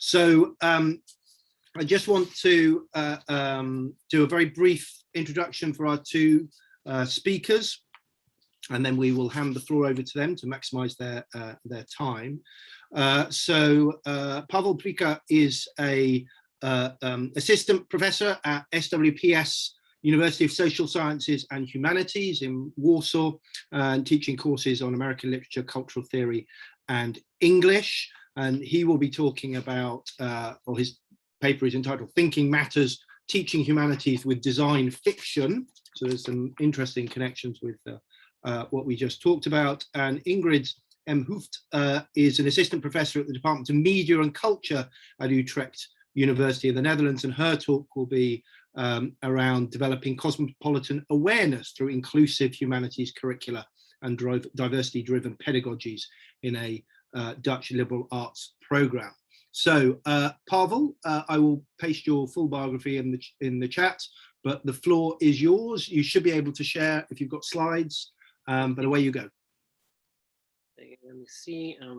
So I just want to do a very brief introduction for our two speakers, and then we will hand the floor over to them to maximize their time. Paweł Pyrka is a assistant professor at SWPS, University of Social Sciences and Humanities in Warsaw, and teaching courses on American literature, cultural theory, and English. And he will be talking about, or his paper is entitled "Thinking Matters: Teaching Humanities with Design Fiction." So there's some interesting connections with what we just talked about. And Ingrid Hoofd is an assistant professor at the Department of Media and Culture at Utrecht University in the Netherlands, and her talk will be around developing cosmopolitan awareness through inclusive humanities curricula and diversity-driven pedagogies in a Dutch liberal arts program. So Paweł, I will paste your full biography in the chat, but the floor is yours. You should be able to share if you've got slides, but away you go. Let me see. Let's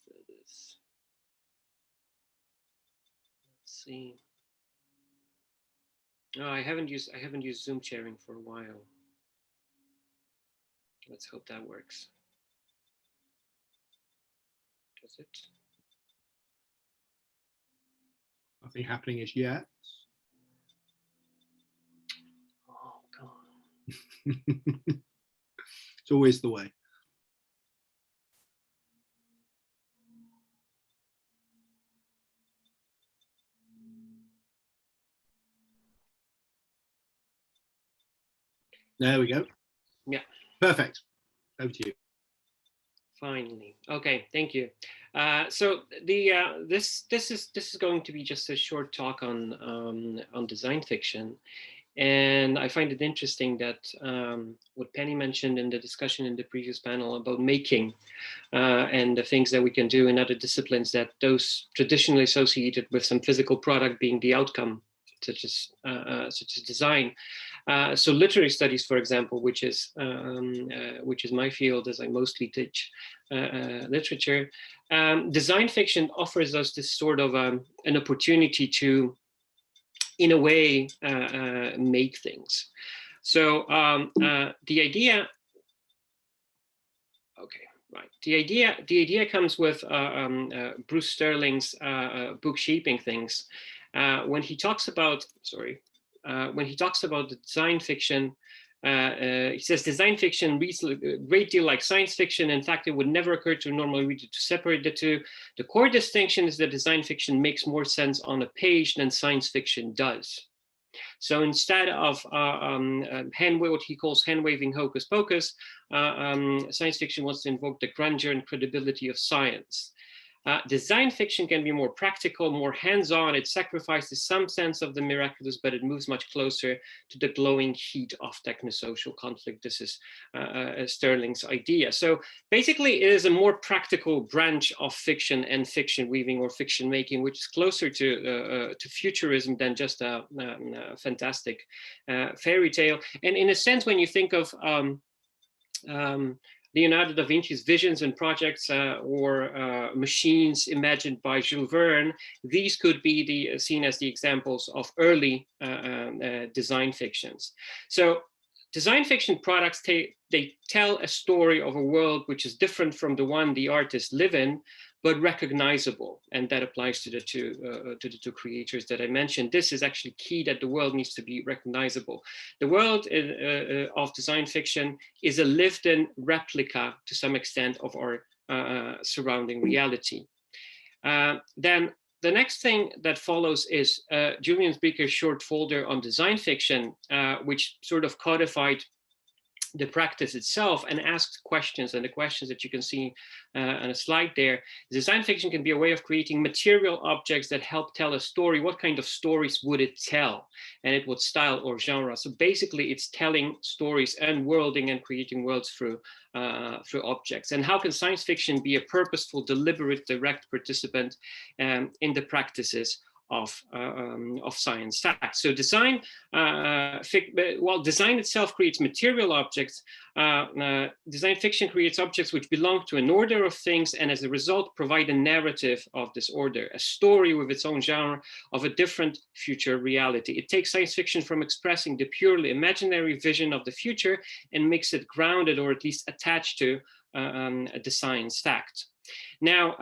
do this. Let's see. No, I haven't used Zoom sharing for a while. Let's hope that works. Does it? Nothing happening as yet. Oh God. It's always the way. There we go. Yeah. Perfect. Over to you. Finally. Okay. Thank you. So this is going to be just a short talk on design fiction. And I find it interesting that what Penny mentioned in the discussion in the previous panel about making and the things that we can do in other disciplines, that those traditionally associated with some physical product being the outcome, such as design. So literary studies, for example, which is my field, as I mostly teach literature, design fiction offers us this sort of an opportunity to, in a way, make things. So the idea, okay, right. The idea comes with Bruce Sterling's book Shaping Things, when he talks about, when he talks about the design fiction. He says design fiction reads a great deal like science fiction. In fact, it would never occur to a normal reader to separate the two. The core distinction is that design fiction makes more sense on a page than science fiction does. So instead of what he calls hand-waving hocus pocus, science fiction wants to invoke the grandeur and credibility of science. Design fiction can be more practical, more hands-on. It sacrifices some sense of the miraculous, but it moves much closer to the glowing heat of technosocial conflict. This is Sterling's idea. So basically, it is a more practical branch of fiction and fiction weaving or fiction making, which is closer to futurism than just a fantastic fairy tale. And in a sense, when you think of Leonardo da Vinci's visions and projects or machines imagined by Jules Verne, these could be seen as the examples of early design fictions. So design fiction products, they tell a story of a world which is different from the one the artists live in, but recognizable. And that applies to the two creators that I mentioned. This is actually key, that the world needs to be recognizable. The world of design fiction is a lived-in replica to some extent of our surrounding reality. Then the next thing that follows is Julian Baker's short folder on design fiction, which sort of codified the practice itself and asked questions, and the questions that you can see on a slide there. Design fiction can be a way of creating material objects that help tell a story. What kind of stories would it tell? And it would style or genre. So basically it's telling stories and worlding and creating worlds through objects. And how can science fiction be a purposeful, deliberate, direct participant in the practices of science facts. So design, while design itself creates material objects, design fiction creates objects which belong to an order of things, and as a result provide a narrative of this order, a story with its own genre of a different future reality. It takes science fiction from expressing the purely imaginary vision of the future and makes it grounded, or at least attached to, the science fact. Now,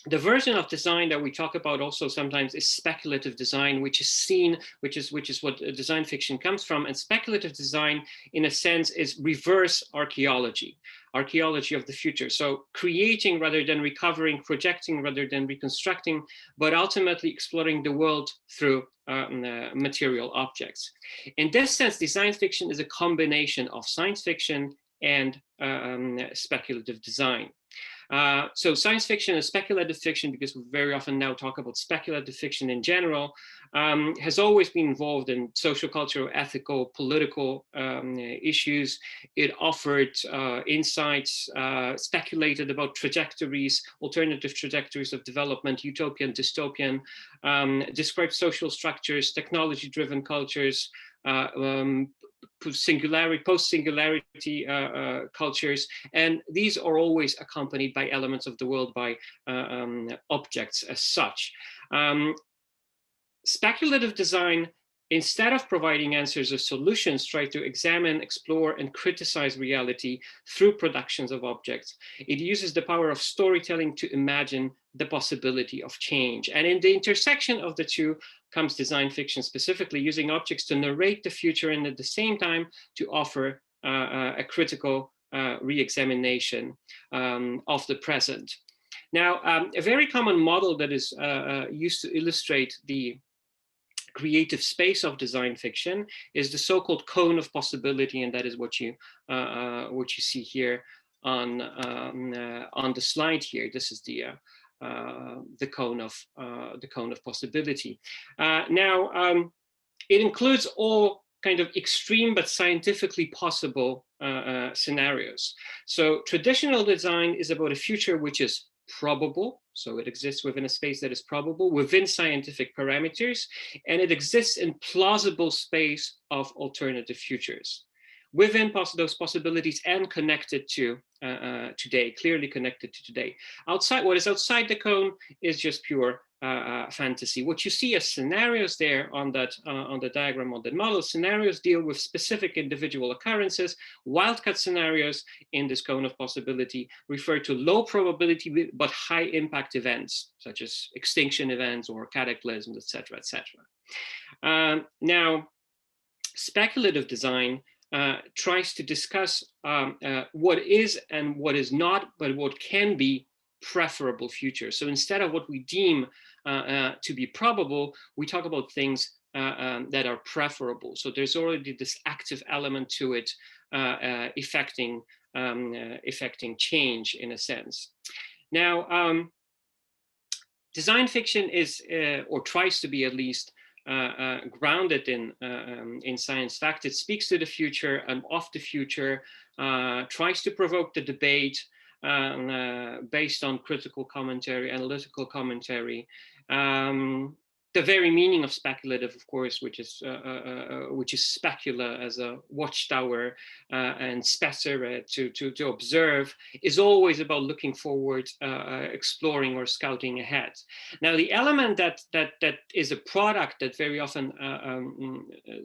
the version of design that we talk about also sometimes is speculative design, which is seen, which is what design fiction comes from. And speculative design, in a sense, is reverse archaeology of the future. So creating rather than recovering, projecting rather than reconstructing, but ultimately exploring the world through material objects. In this sense, design fiction is a combination of science fiction and speculative design. So science fiction and speculative fiction, because we very often now talk about speculative fiction in general, has always been involved in social, cultural, ethical, political issues. It offered insights, speculated about trajectories, alternative trajectories of development, utopian, dystopian, described social structures, technology-driven cultures, post-singularity cultures, and these are always accompanied by elements of the world, by objects as such. Speculative design, instead of providing answers or solutions, try to examine, explore, and criticize reality through productions of objects. It uses the power of storytelling to imagine the possibility of change. And in the intersection of the two comes design fiction, specifically using objects to narrate the future and at the same time to offer a critical re-examination of the present. Now, a very common model that is used to illustrate the creative space of design fiction is the so-called cone of possibility, and that is what you see here on the slide here. This is the cone of possibility. Now, it includes all kind of extreme but scientifically possible scenarios. So traditional design is about a future which is probable, so it exists within a space that is probable, within scientific parameters, and it exists in plausible space of alternative futures, within those possibilities and connected to today, clearly connected to today. Outside, what is outside the cone is just pure fantasy. What you see as scenarios there on the diagram, on the model, scenarios deal with specific individual occurrences. Wildcat scenarios in this cone of possibility refer to low probability but high impact events, such as extinction events or cataclysms, etc., etc. Now, speculative design tries to discuss what is and what is not, but what can be preferable future. So instead of what we deem to be probable, we talk about things that are preferable. So there's already this active element to it, affecting change in a sense. Now, design fiction is, or tries to be at least, grounded in science fact. It speaks to the future and of the future, tries to provoke the debate based on critical commentary, analytical commentary. The very meaning of speculative, of course, which is specula as a watchtower and spessere to observe, is always about looking forward, exploring or scouting ahead. Now, the element that is a product that very often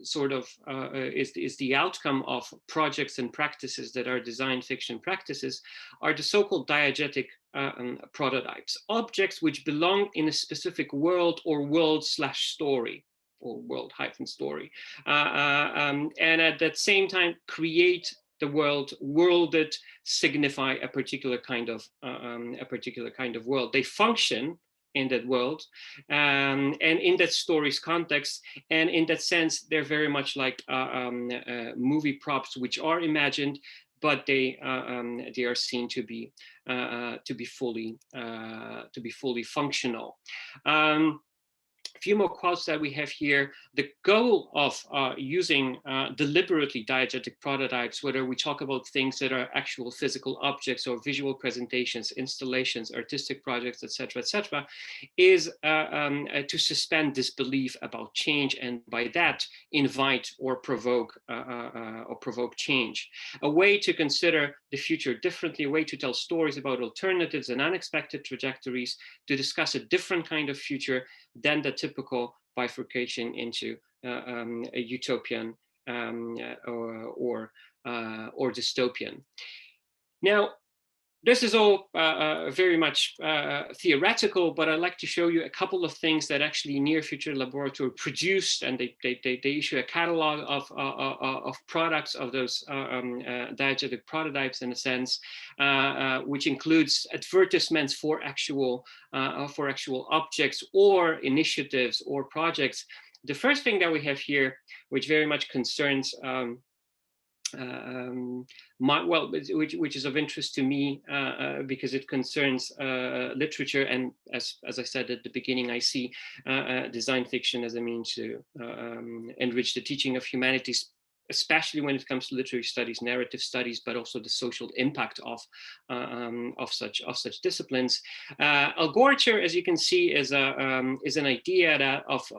is the outcome of projects and practices that are design fiction practices are the so-called diegetic prototypes, objects which belong in a specific world or world/story, or world-story, and at that same time create the world that signify a particular kind of world. They function in that world and in that story's context, and in that sense they're very much like movie props which are imagined, but they are seen to be fully functional. few more quotes that we have here. The goal of using deliberately diegetic prototypes, whether we talk about things that are actual physical objects or visual presentations, installations, artistic projects, etc., is to suspend disbelief about change, and by that invite or provoke change. A way to consider the future differently, a way to tell stories about alternatives and unexpected trajectories, to discuss a different kind of future than the typical bifurcation into a utopian or dystopian. Now, this is all very much theoretical, but I'd like to show you a couple of things that actually Near Future Laboratory produced, and they issue a catalog of products of those diegetic prototypes, in a sense, which includes advertisements for actual objects or initiatives or projects. The first thing that we have here, which very much concerns which is of interest to me because it concerns literature, and as I said at the beginning, I see design fiction as a means to enrich the teaching of humanities, especially when it comes to literary studies, narrative studies, but also the social impact of such disciplines. Algorithmic, as you can see, is an idea that of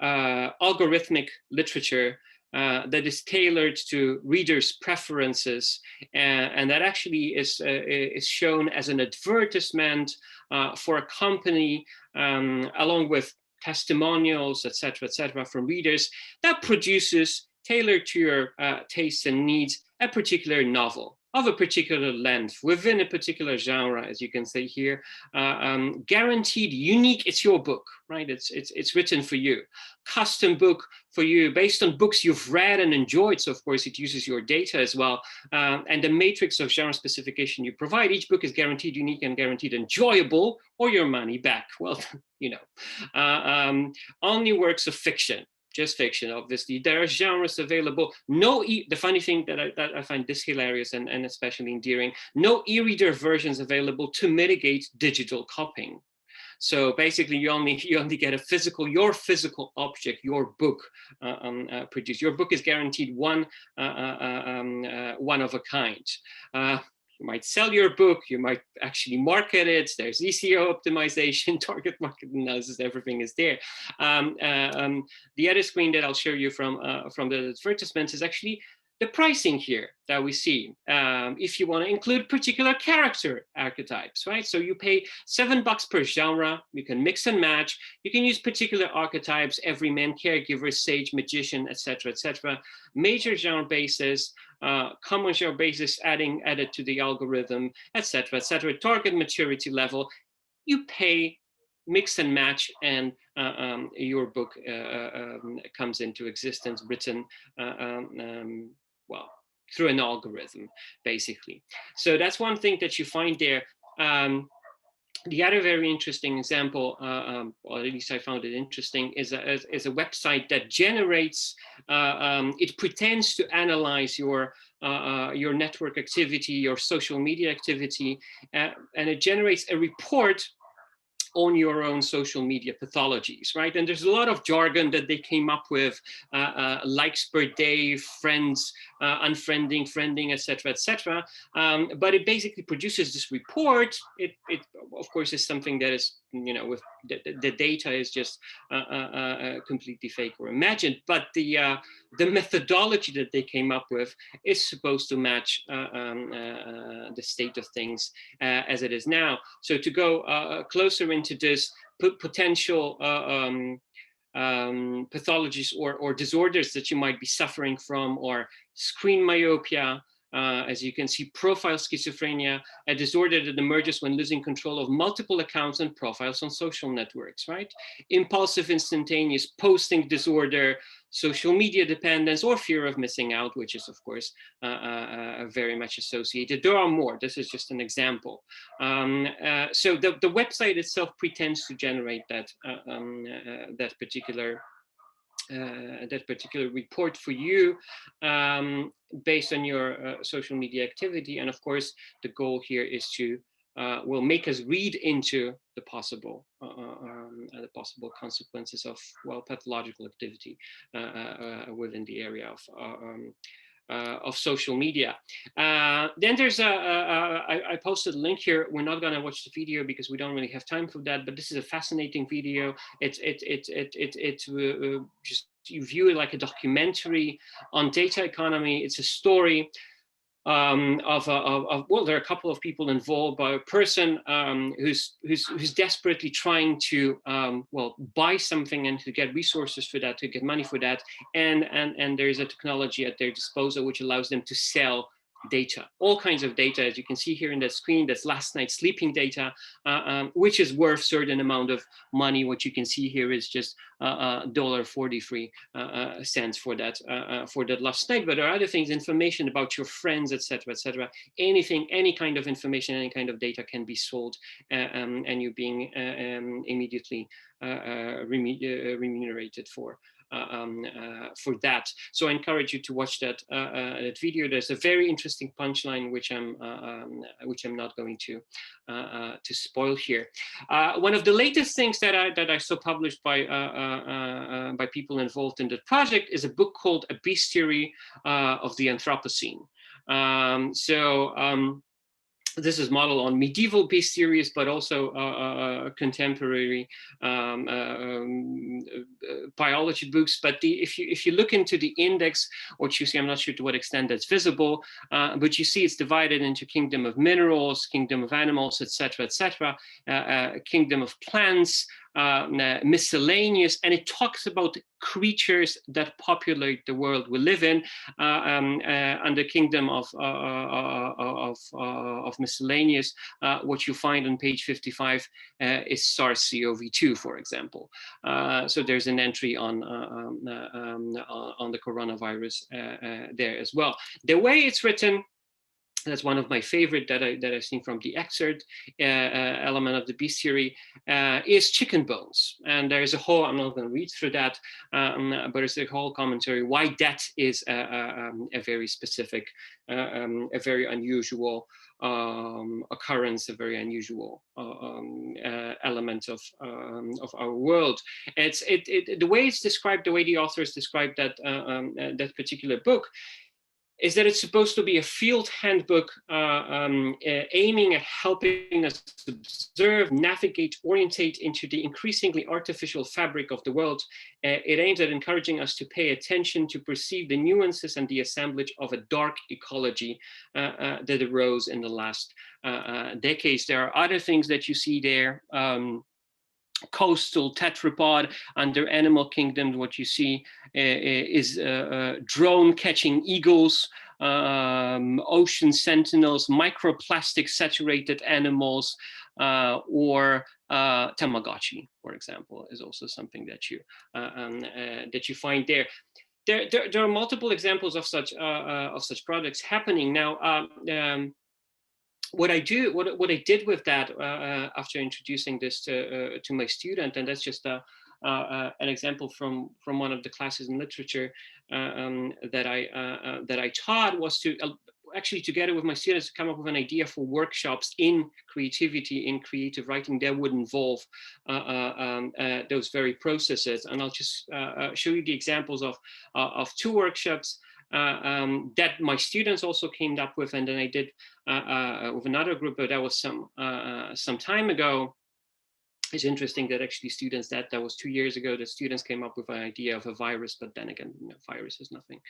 algorithmic literature that is tailored to readers' preferences, and that actually is shown as an advertisement for a company, along with testimonials, etc., from readers, that produces, tailored to your tastes and needs, a particular novel of a particular length within a particular genre, as you can see here, guaranteed unique. It's your book, right? It's written for you, custom book for you based on books you've read and enjoyed. So of course it uses your data as well, and the matrix of genre specification you provide. Each book is guaranteed unique and guaranteed enjoyable, or your money back. Well, you know, only works of fiction. Just fiction, obviously. There are genres available. The funny thing that I find this hilarious and especially endearing, no e-reader versions available to mitigate digital copying. So basically, you only get your physical object, your book produced. Your book is guaranteed one of a kind. You might sell your book, you might actually market it. There's SEO optimization, target market analysis, everything is there. The other screen that I'll show you from the advertisements is actually the pricing here that we see. If you want to include particular character archetypes, right? So you pay $7 per genre, you can mix and match, you can use particular archetypes, everyman, caregiver, sage, magician, etc. Major genre bases, common genre basis added to the algorithm, etc. Target maturity level, you pay, mix and match, and your book comes into existence, written well, through an algorithm, basically. So that's one thing that you find there. The other very interesting example, or at least I found it interesting, is a website that generates, it pretends to analyze your network activity, your social media activity, and it generates a report on your own social media pathologies, right? And there's a lot of jargon that they came up with, likes per day, friends, unfriending, friending, etc. But it basically produces this report. It of course is something that is, you know, with the data is just completely fake or imagined, but the methodology that they came up with is supposed to match the state of things as it is now. So to go closer into this, potential pathologies or disorders that you might be suffering from, or screen myopia, as you can see, profile schizophrenia, a disorder that emerges when losing control of multiple accounts and profiles on social networks, right? Impulsive instantaneous posting disorder, social media dependence, or fear of missing out, which is of course very much associated. There are more. This is just an example. So the website itself pretends to generate that particular report for you based on your social media activity. And of course, the goal here is to will make us read into the possible consequences of, well, pathological activity within the area of social media. Then there's I posted a link here. We're not going to watch the video because we don't really have time for that, but this is a fascinating video. Just, you view it like a documentary on data economy. It's a story well, there are a couple of people involved, by a person who's desperately trying to well, buy something and to get resources for that, to get money for that, and there's a technology at their disposal which allows them to sell data, all kinds of data, as you can see here in that screen. That's last night's sleeping data, which is worth certain amount of money. What you can see here is just $1.43 for that last night. But there are other things, information about your friends, etc., etc. Anything, any kind of information, any kind of data can be sold, and you're being immediately remunerated for that. So I encourage you to watch that video. There's a very interesting punchline which I'm not going to spoil here. One of the latest things that I saw published by people involved in the project is a book called A Bestiary of the Anthropocene. This is modeled on medieval bestiaries, but also contemporary biology books. But if you look into the index, what you see, I'm not sure to what extent that's visible, but you see it's divided into kingdom of minerals, kingdom of animals, etc., etc., kingdom of plants, miscellaneous, and it talks about creatures that populate the world we live in. And the kingdom of miscellaneous, what you find on page 55 is SARS-CoV-2, for example. So there's an entry on the coronavirus there as well. The way it's written, that's one of my favorite that I've seen from the excerpt element of the bestiary, is chicken bones. And there's a whole, I'm not going to read through that, but there's a whole commentary why that is a very specific, a very unusual occurrence, a very unusual element of our world. The way it's described, the way the authors described that that particular book, is that it's supposed to be a field handbook aiming at helping us observe, navigate, orientate into the increasingly artificial fabric of the world. It aims at encouraging us to pay attention to perceive the nuances and the assemblage of a dark ecology that arose in the last decades. There are other things that you see there. Coastal tetrapod under animal kingdom. What you see is drone catching eagles, ocean sentinels, microplastic saturated animals, or Tamagotchi, for example, is also something that you find there. There are multiple examples of such projects happening now. What I did with that after introducing this to my student, and that's just an example from one of the classes in literature that I taught, was to actually, together with my students, come up with an idea for workshops in creativity, in creative writing that would involve those very processes. And I'll just show you the examples of two workshops that my students also came up with, and then I did with another group, but that was some time ago. It's interesting that actually students, that was 2 years ago, the students came up with an idea of a virus, but then again, virus is nothing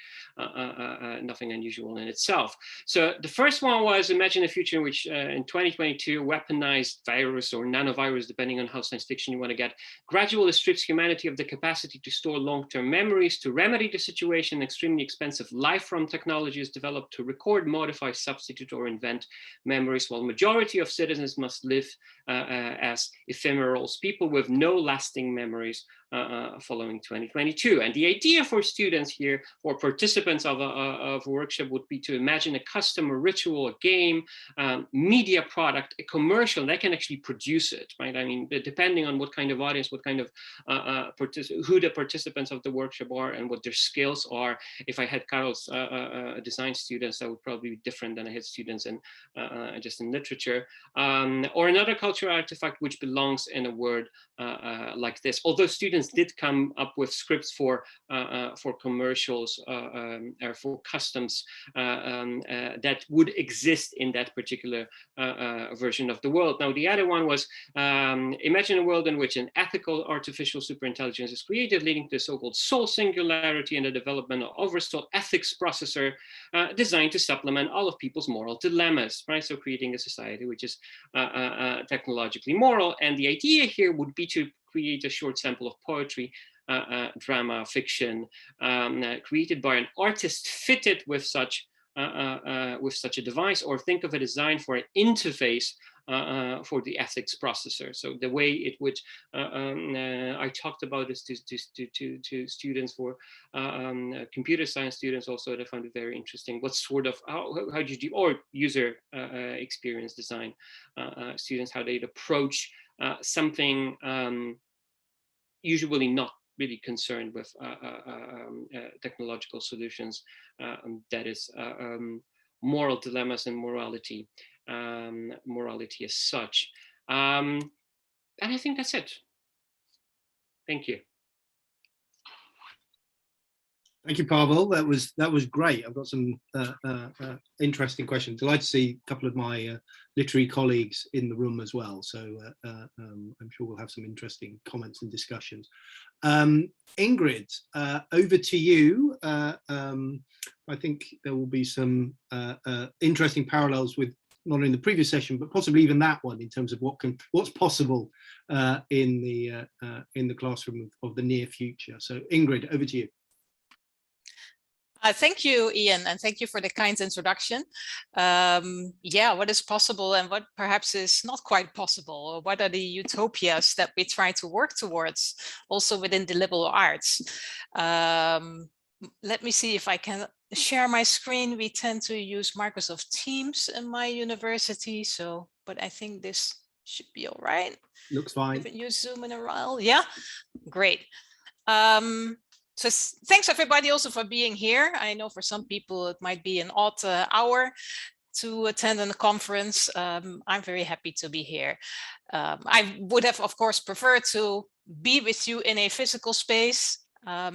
unusual in itself. So the first one was, imagine a future in which in 2022, weaponized virus or nanovirus, depending on how science fiction you want to get, gradually strips humanity of the capacity to store long-term memories. To remedy the situation, extremely expensive life-form technology is developed to record, modify, substitute, or invent memories, while majority of citizens must live as ephemeral ephemerals, people with no lasting memories following 2022. And the idea for students here, or participants of a workshop, would be to imagine a custom, a ritual, a game, media product, a commercial, and they can actually produce it, right? I mean, depending on what kind of audience, what kind of who the participants of the workshop are and what their skills are. If I had Carol's design students, that would probably be different than I had students in just in literature, or another cultural artifact which belongs in a word like this. Although students did come up with scripts for commercials or for customs that would exist in that particular version of the world. Now, the other one was imagine a world in which an ethical artificial superintelligence is created, leading to the so-called soul singularity and the development of oversoul ethics processor designed to supplement all of people's moral dilemmas, right? So creating a society which is technologically moral. And the idea here would be to create a short sample of poetry, drama, fiction, created by an artist fitted with such a device, or think of a design for an interface for the ethics processor. So the way it would, I talked about this to students, for computer science students also, they found it very interesting. What sort of, how do you do, or user experience design students, how they'd approach something usually not really concerned with technological solutions, that is moral dilemmas and morality as such. And I think that's it. Thank you. Thank you, Paweł. That was great. I've got some interesting questions. I'd like to see a couple of my literary colleagues in the room as well. So I'm sure we'll have some interesting comments and discussions. Ingrid, over to you. I think there will be some interesting parallels with not only the previous session, but possibly even that one, in terms of what's possible in the classroom of the near future. So Ingrid, over to you. Thank you, Ian, and thank you for the kind introduction. Yeah, what is possible and what perhaps is not quite possible, or what are the utopias that we try to work towards also within the liberal arts? Let me see if I can share my screen. We tend to use Microsoft Teams in my university, so, but I think this should be all right. Looks fine. Haven't used Zoom in a while. Yeah, great. So thanks everybody also for being here. I know for some people it might be an odd hour to attend a conference. I'm very happy to be here. I would have, of course, preferred to be with you in a physical space,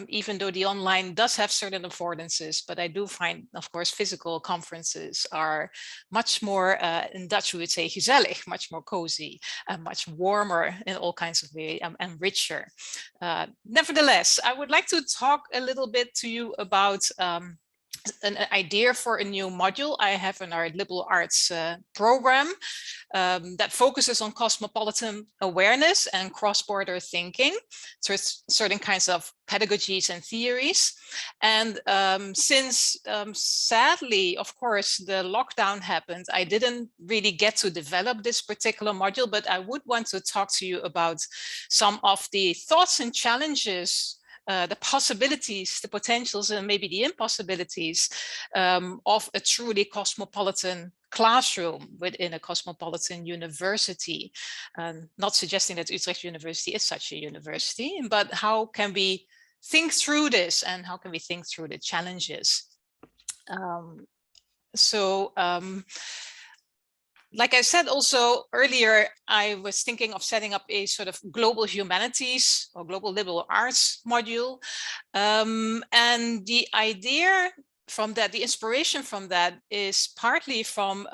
even though the online does have certain affordances, but I do find, of course, physical conferences are much more, in Dutch we would say gezellig, much more cozy, much warmer in all kinds of ways, and richer. Nevertheless, I would like to talk a little bit to you about an idea for a new module I have in our liberal arts program that focuses on cosmopolitan awareness and cross-border thinking. So it's certain kinds of pedagogies and theories. And since sadly, of course, the lockdown happened, I didn't really get to develop this particular module, but I would want to talk to you about some of the thoughts and challenges, the possibilities, the potentials, and maybe the impossibilities of a truly cosmopolitan classroom within a cosmopolitan university. Not suggesting that Utrecht University is such a university, but how can we think through this, and how can we think through the challenges? Like I said also earlier, I was thinking of setting up a sort of global humanities or global liberal arts module. And the idea from that, the inspiration from that is partly from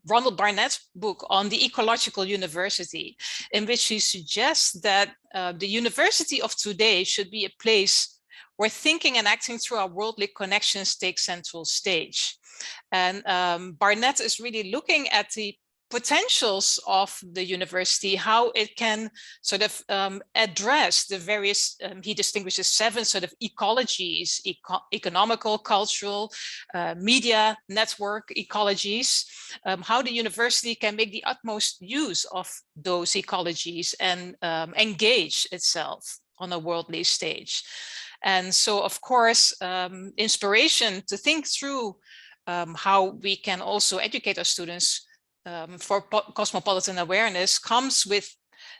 Ronald Barnett's book on the ecological university, in which he suggests that the university of today should be a place where thinking and acting through our worldly connections take central stage. And Barnett is really looking at the potentials of the university, how it can sort of address the various, he distinguishes 7 sort of ecologies, economical, cultural, media, network ecologies, how the university can make the utmost use of those ecologies and engage itself on a worldly stage. And so, of course, inspiration to think through how we can also educate our students for cosmopolitan awareness comes with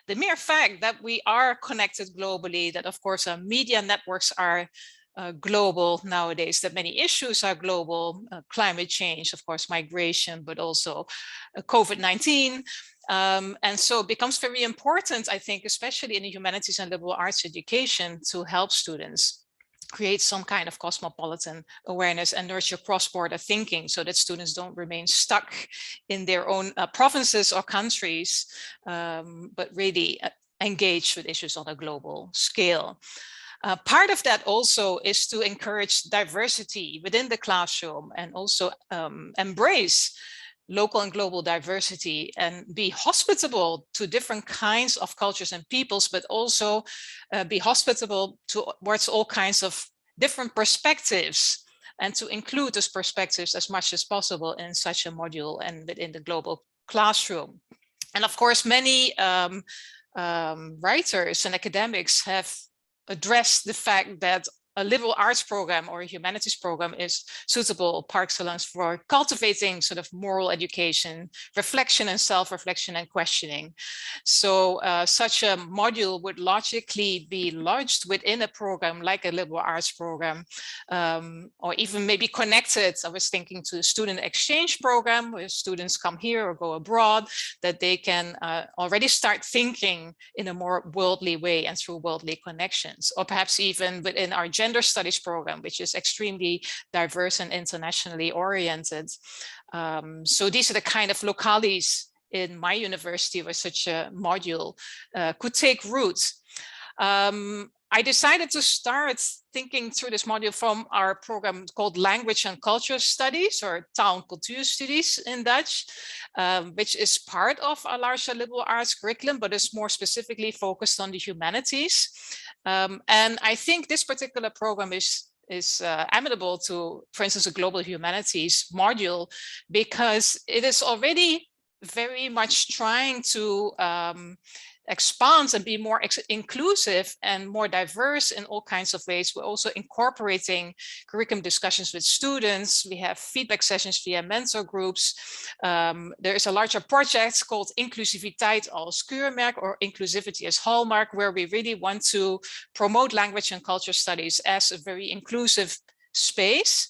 the mere fact that we are connected globally, that of course our media networks are global nowadays, that many issues are global, climate change, of course, migration, but also COVID-19. And so it becomes very important, I think, especially in the humanities and liberal arts education, to help students create some kind of cosmopolitan awareness and nurture cross-border thinking, so that students don't remain stuck in their own provinces or countries, but really engage with issues on a global scale. Part of that also is to encourage diversity within the classroom and also embrace local and global diversity and be hospitable to different kinds of cultures and peoples, but also be hospitable towards all kinds of different perspectives, and to include those perspectives as much as possible in such a module and within the global classroom. And of course, many writers and academics have addressed the fact that a liberal arts program or a humanities program is suitable par excellence for cultivating sort of moral education, reflection and self-reflection and questioning. So such a module would logically be lodged within a program like a liberal arts program, or even maybe connected. I was thinking to a student exchange program where students come here or go abroad, that they can already start thinking in a more worldly way and through worldly connections, or perhaps even within our gender studies program, which is extremely diverse and internationally oriented. So these are the kind of locales in my university where such a module could take root. I decided to start thinking through this module from our program called Language and Culture Studies, or Taal en Cultuurstudies in Dutch, which is part of our larger liberal arts curriculum, but is more specifically focused on the humanities. And I think this particular program is amenable to, for instance, a global humanities module, because it is already very much trying to expand and be more inclusive and more diverse in all kinds of ways. We're also incorporating curriculum discussions with students. We have feedback sessions via mentor groups. There is a larger project called Inclusiviteit als keurmerk, or inclusivity as hallmark, where we really want to promote language and culture studies as a very inclusive space.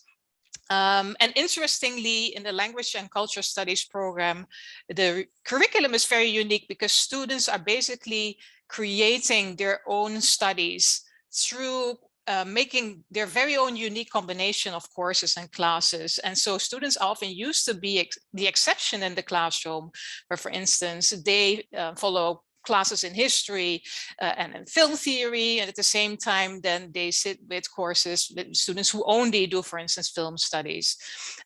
And interestingly, in the Language and Culture Studies program, the curriculum is very unique because students are basically creating their own studies through making their very own unique combination of courses and classes. And so students often used to be the exception in the classroom, where, for instance, they follow classes in history and in film theory, and at the same time then they sit with courses with students who only do, for instance, film studies.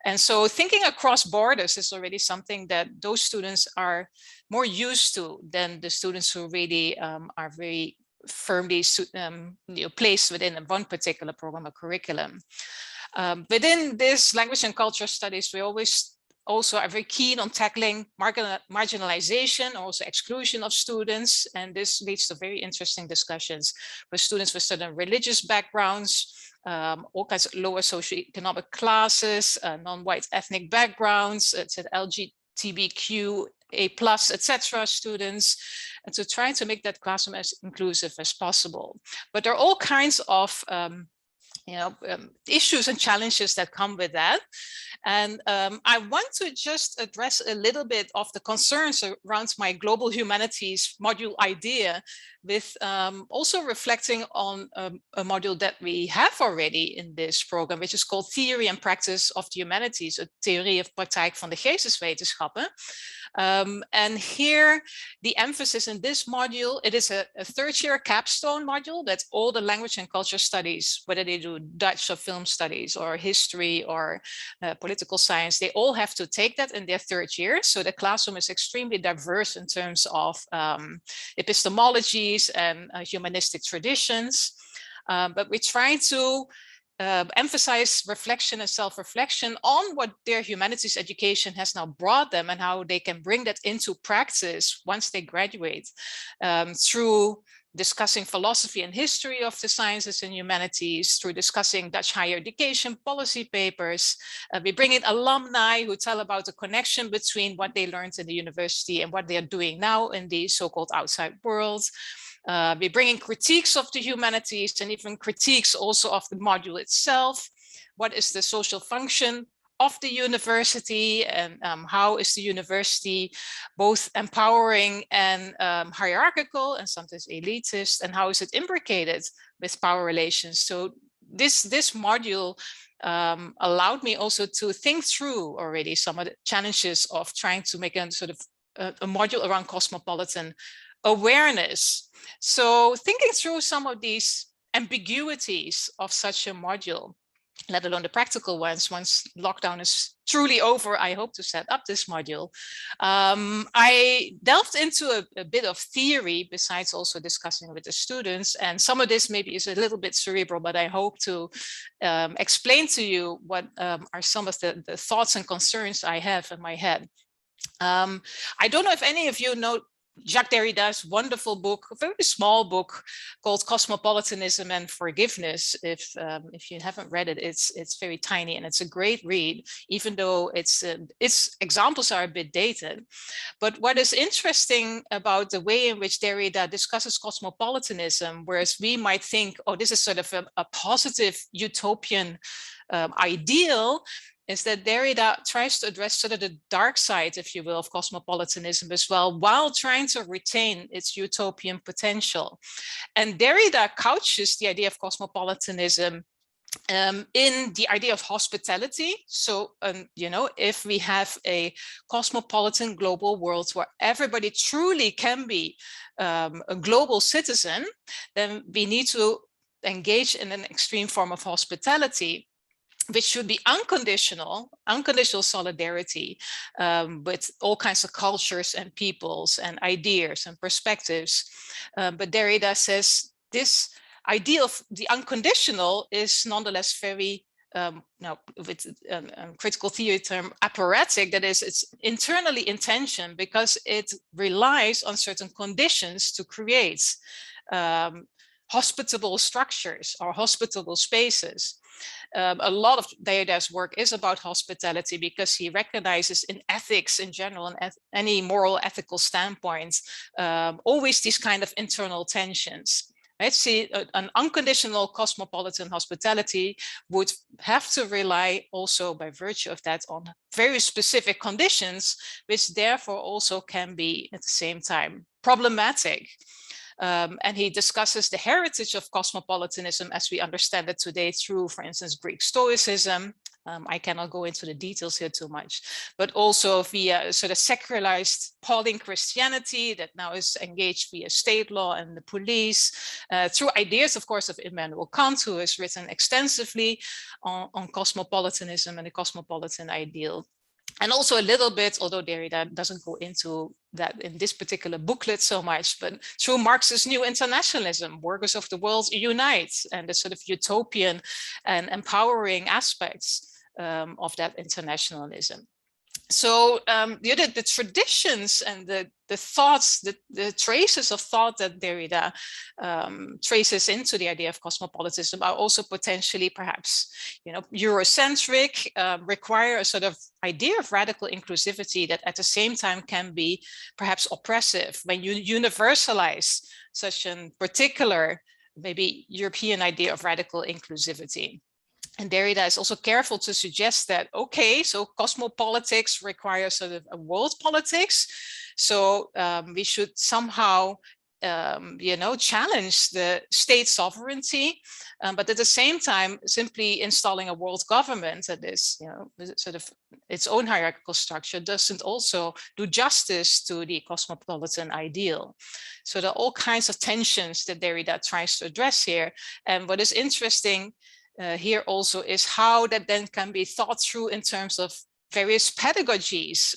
And so thinking across borders is already something that those students are more used to than the students who really are very firmly placed within one particular program or curriculum. Within this Language and Culture Studies, we also are very keen on tackling marginalization, also exclusion of students. And this leads to very interesting discussions with students with certain religious backgrounds, all kinds of lower socioeconomic classes, non-white ethnic backgrounds, LGBTQ, A+, etc. students, and to try to make that classroom as inclusive as possible. But there are all kinds of issues and challenges that come with that. And I want to just address a little bit of the concerns around my global humanities module idea, with also reflecting on a module that we have already in this program, which is called Theory and Practice of the Humanities, a Theorie of Praktijk van de Geesteswetenschappen. And here, the emphasis in this module, it is a third-year capstone module that all the language and culture studies, whether they do Dutch or film studies or history or political science, they all have to take that in their third year. So the classroom is extremely diverse in terms of epistemologies and humanistic traditions. But we try to emphasize reflection and self-reflection on what their humanities education has now brought them and how they can bring that into practice once they graduate, through discussing philosophy and history of the sciences and humanities, through discussing Dutch higher education policy papers. We bring in alumni who tell about the connection between what they learned in the university and what they are doing now in the so-called outside world. We bring in critiques of the humanities and even critiques also of the module itself. What is the social function of the university, and how is the university both empowering and hierarchical and sometimes elitist, and how is it imbricated with power relations? So this module allowed me also to think through already some of the challenges of trying to make a sort of a module around cosmopolitan awareness. So thinking through some of these ambiguities of such a module, let alone the practical ones, once lockdown is truly over, I hope to set up this module. I delved into a bit of theory besides also discussing with the students. And some of this maybe is a little bit cerebral, but I hope to explain to you what are some of the thoughts and concerns I have in my head. I don't know if any of you know Jacques Derrida's wonderful book, a very small book called Cosmopolitanism and Forgiveness. If you haven't read it, it's very tiny and it's a great read, even though its examples are a bit dated. But what is interesting about the way in which Derrida discusses cosmopolitanism, whereas we might think, oh, this is sort of a positive utopian ideal, is that Derrida tries to address sort of the dark side, if you will, of cosmopolitanism as well, while trying to retain its utopian potential. And Derrida couches the idea of cosmopolitanism in the idea of hospitality. So, you know, if we have a cosmopolitan global world where everybody truly can be a global citizen, then we need to engage in an extreme form of hospitality, which should be unconditional solidarity with all kinds of cultures and peoples and ideas and perspectives. But Derrida says this idea of the unconditional is nonetheless very, now with critical theory term, apparatic. That is, it's internally intentioned because it relies on certain conditions to create hospitable structures or hospitable spaces. A lot of Derrida's work is about hospitality because he recognizes in ethics in general and any moral ethical standpoints always these kind of internal tensions. Right? See, an unconditional cosmopolitan hospitality would have to rely also by virtue of that on very specific conditions, which therefore also can be at the same time problematic. And he discusses the heritage of cosmopolitanism as we understand it today through, for instance, Greek Stoicism. I cannot go into the details here too much, but also via sort of secularized Pauline Christianity that now is engaged via state law and the police, through ideas, of course, of Immanuel Kant, who has written extensively on cosmopolitanism and the cosmopolitan ideal. And also a little bit, although Derrida doesn't go into that in this particular booklet so much, but through Marx's new internationalism, workers of the world unite, and the sort of utopian and empowering aspects of that internationalism. So the traditions and the thoughts, the traces of thought that Derrida traces into the idea of cosmopolitanism are also potentially perhaps, you know, Eurocentric, require a sort of idea of radical inclusivity that at the same time can be perhaps oppressive when you universalize such a particular, maybe European idea of radical inclusivity. And Derrida is also careful to suggest that, okay, so cosmopolitics requires sort of a world politics. So we should somehow you know, challenge the state sovereignty, but at the same time, simply installing a world government that is, you know, sort of its own hierarchical structure doesn't also do justice to the cosmopolitan ideal. So there are all kinds of tensions that Derrida tries to address here. And what is interesting here also is how that then can be thought through in terms of various pedagogies.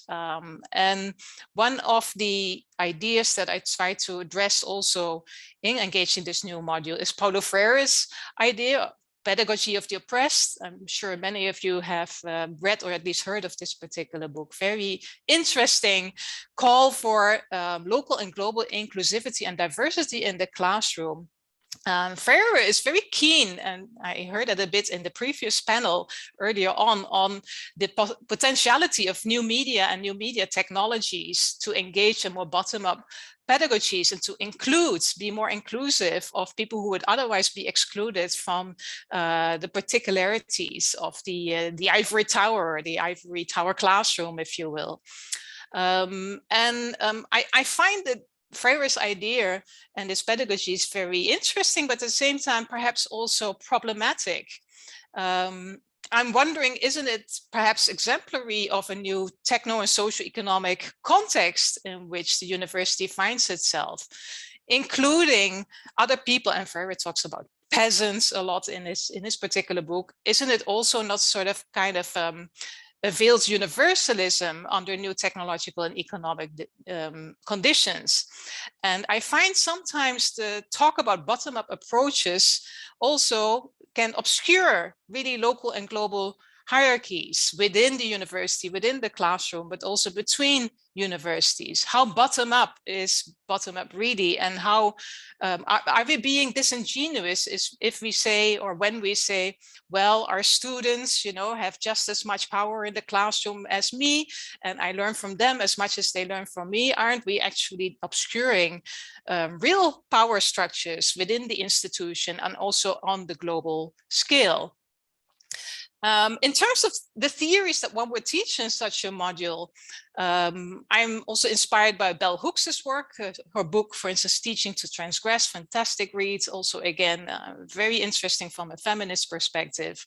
And one of the ideas that I try to address also in engaging this new module is Paweł Pyrka's idea, Pedagogy of the Oppressed. I'm sure many of you have read or at least heard of this particular book. Very interesting call for local and global inclusivity and diversity in the classroom. FREIRE is very keen, and I heard that a bit in the previous panel earlier on the potentiality of new media and new media technologies to engage in more bottom-up pedagogies and to include, be more inclusive of people who would otherwise be excluded from the particularities of the ivory tower, the ivory tower classroom, if you will. I find that FREIRE'S idea and this pedagogy is very interesting, but at the same time, perhaps also problematic. I'm wondering, isn't it perhaps exemplary of a new techno and socioeconomic context in which the university finds itself, including other people, and FREIRE talks about peasants a lot in this particular book. Isn't it also not sort of kind of a veiled universalism under new technological and economic conditions? And I find sometimes the talk about bottom-up approaches also can obscure really local and global hierarchies within the university, within the classroom, but also between universities. How bottom-up is bottom-up really, and how are we being disingenuous is if we say, or when we say, well, our students, you know, have just as much power in the classroom as me, and I learn from them as much as they learn from me? Aren't we actually obscuring real power structures within the institution and also on the global scale? In terms of the theories that one would teach in such a module, I'm also inspired by Bell Hooks's work, her book, for instance, Teaching to Transgress, fantastic read, also again, very interesting from a feminist perspective.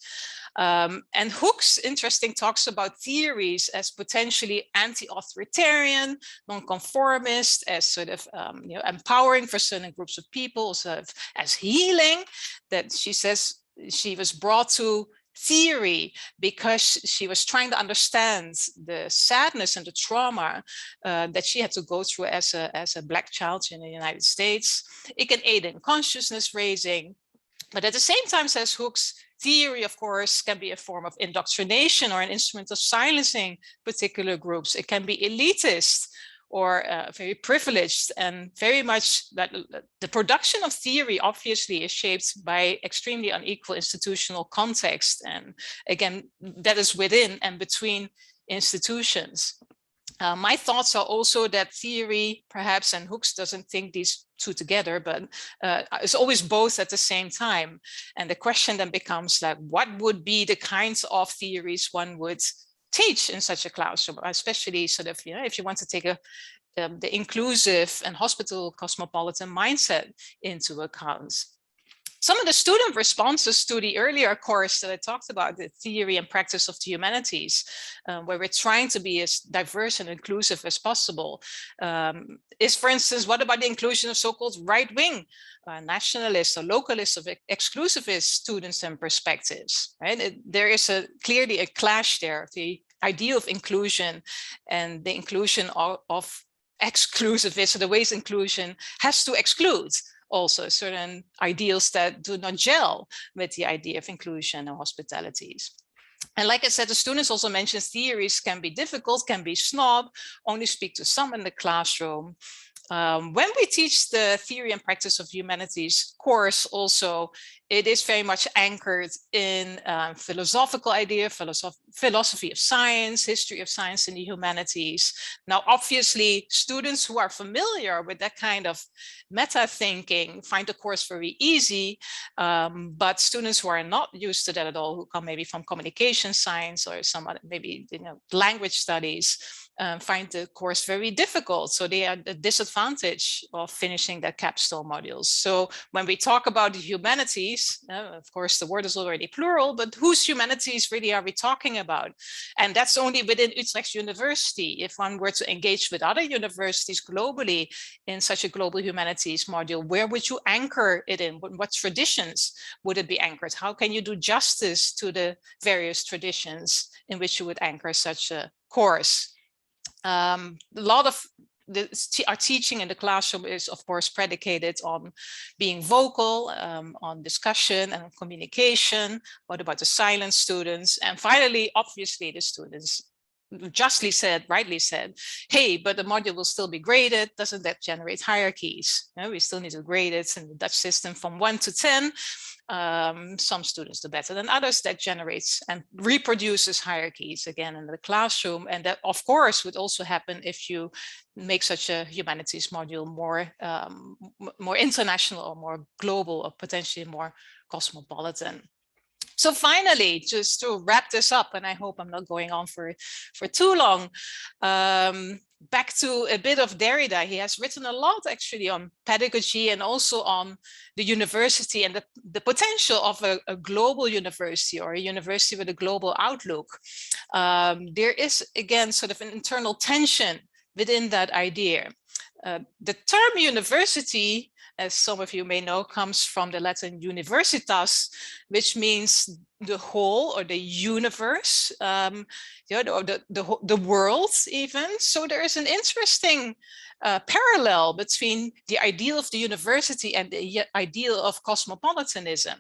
And Hooks, interesting, talks about theories as potentially anti-authoritarian, non-conformist, as sort of you know, empowering for certain groups of people, sort of as healing, that she says she was brought to theory because she was trying to understand the sadness and the trauma that she had to go through as a Black child in the United States. It can aid in consciousness raising, but at the same time, says Hooks, theory, of course, can be a form of indoctrination or an instrument of silencing particular groups. It can be elitist or very privileged, and very much that the production of theory obviously is shaped by extremely unequal institutional context. And again, that is within and between institutions. My thoughts are also that theory, perhaps, and Hooks doesn't think these two together, but it's always both at the same time. And the question then becomes like, what would be the kinds of theories one would teach in such a classroom, especially sort of, you know, if you want to take the inclusive and hospital cosmopolitan mindset into account. Some of the student responses to the earlier course that I talked about, the theory and practice of the humanities, where we're trying to be as diverse and inclusive as possible, is, for instance, what about the inclusion of so-called right-wing nationalists or localists or exclusivist students and perspectives, right? There is clearly a clash there, the idea of inclusion and the inclusion of exclusivists, so the ways inclusion has to exclude also certain ideals that do not gel with the idea of inclusion and hospitalities. And like I said, the students also mentioned theories can be difficult, can be snob, only speak to some in the classroom. When we teach the theory and practice of humanities course also it is very much anchored in philosophical idea, philosophy of science, history of science in the humanities. Now, obviously, students who are familiar with that kind of meta thinking find the course very easy, but students who are not used to that at all, who come maybe from communication science or some other, maybe language studies, find the course very difficult. So they are at the disadvantage of finishing that capstone modules. So when we talk about the humanities, of course, the word is already plural, but whose humanities really are we talking about? And that's only within Utrecht University. If one were to engage with other universities globally in such a global humanities module, where would you anchor it in? What traditions would it be anchored? How can you do justice to the various traditions in which you would anchor such a course? A lot of our teaching in the classroom is, of course, predicated on being vocal, on discussion and communication. What about the silent students? And finally, obviously, the students rightly said, hey, but the module will still be graded. Doesn't that generate hierarchies? No, we still need to grade it in the Dutch system from 1 to 10. Some students do better than others. That generates and reproduces hierarchies again in the classroom. And that, of course, would also happen if you make such a humanities module more international or more global or potentially more cosmopolitan. So finally, just to wrap this up, and I hope I'm not going on for too long, back to a bit of Derrida. He has written a lot actually on pedagogy and also on the university and the potential of a global university or a university with a global outlook. There is, again, sort of an internal tension within that idea. The term university, as some of you may know, comes from the Latin universitas, which means the whole or the universe, or the world even. So there is an interesting parallel between the ideal of the university and the ideal of cosmopolitanism.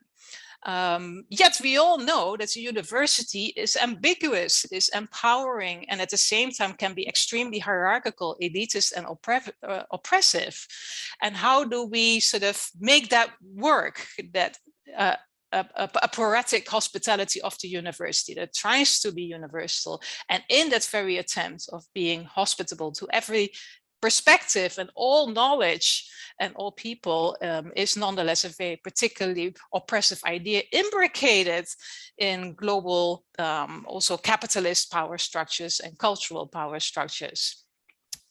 Yet we all know that the university is ambiguous, is empowering, and at the same time can be extremely hierarchical, elitist, and oppressive. And how do we sort of make that work, that a poetic hospitality of the university that tries to be universal, and in that very attempt of being hospitable to every perspective and all knowledge and all people, is nonetheless a very particularly oppressive idea imbricated in global, also capitalist power structures and cultural power structures.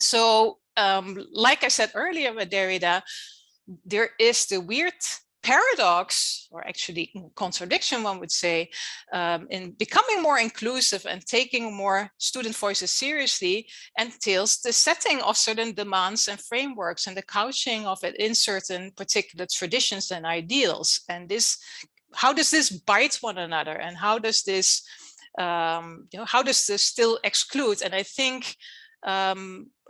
So like I said earlier with Derrida, there is the weird paradox, or actually contradiction, one would say, in becoming more inclusive and taking more student voices seriously entails the setting of certain demands and frameworks and the couching of it in certain particular traditions and ideals. And this, how does this bite one another, and how does this, how does this still exclude? And I think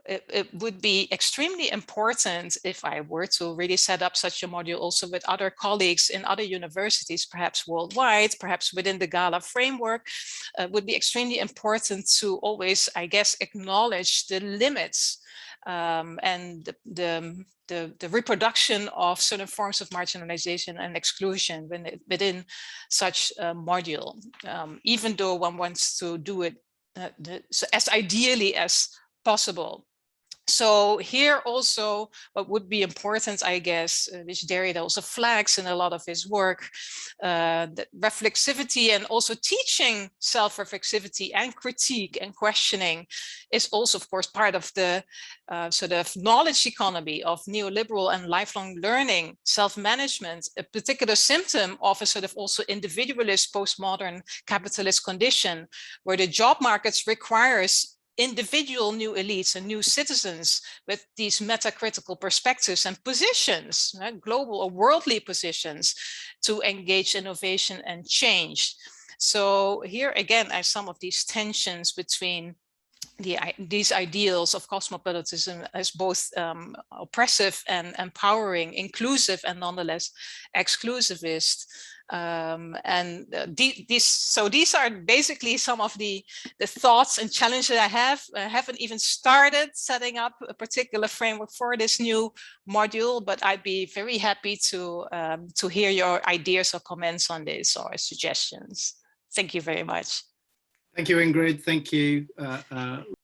it would be extremely important if I were to really set up such a module also with other colleagues in other universities, perhaps worldwide, perhaps within the GALA framework. Would be extremely important to always, I guess, acknowledge the limits and the reproduction of certain forms of marginalization and exclusion within such a module, even though one wants to do it as ideally as possible. So here also, what would be important, I guess, which Derrida also flags in a lot of his work, that reflexivity and also teaching self-reflexivity and critique and questioning is also, of course, part of the sort of knowledge economy of neoliberal and lifelong learning, self-management, a particular symptom of a sort of also individualist postmodern capitalist condition, where the job markets requires individual new elites and new citizens with these metacritical perspectives and positions, right, global or worldly positions, to engage innovation and change. So here again are some of these tensions between these ideals of cosmopolitanism as both oppressive and empowering, inclusive and nonetheless exclusivist. These are basically some of the thoughts and challenges I have. I haven't even started setting up a particular framework for this new module, but I'd be very happy to hear your ideas or comments on this or suggestions. Thank you very much. Thank you, Ingrid. Thank you.